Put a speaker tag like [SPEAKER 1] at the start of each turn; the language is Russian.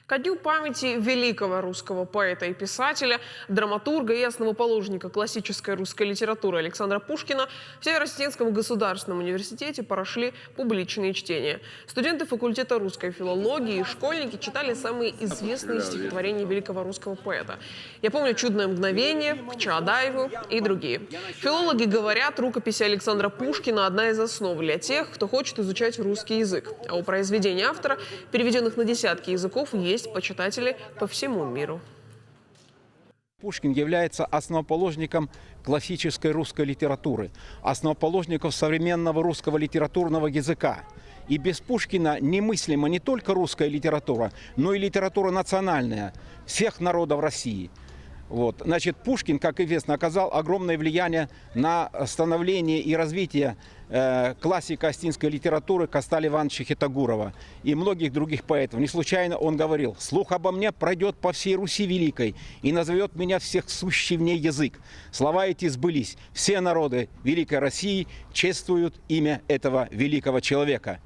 [SPEAKER 1] Ко дню памяти великого русского поэта и писателя, драматурга и основоположника классической русской литературы Александра Пушкина в Северо-Осетинском государственном университете прошли публичные чтения. Студенты факультета русской филологии и школьники читали самые известные стихотворения великого русского поэта. Я помню «Чудное мгновение», «К Чаадаеву» и другие. Филологи говорят, рукопись Александра Пушкина – одна из основ для тех, кто хочет изучать русский язык. А у произведений автора, переведенных на десятки языков, есть почитатели по всему миру.
[SPEAKER 2] Пушкин является основоположником классической русской литературы, основоположником современного русского литературного языка. И без Пушкина немыслима не только русская литература, но и литература национальная всех народов России. Значит, Пушкин, как известно, оказал огромное влияние на становление и развитие классика осетинской литературы Касталя Ивановича Хитагурова и многих других поэтов. Не случайно он говорил: «Слух обо мне пройдет по всей Руси великой и назовет меня всех сущий в ней язык». Слова эти сбылись. Все народы Великой России чествуют имя этого великого человека.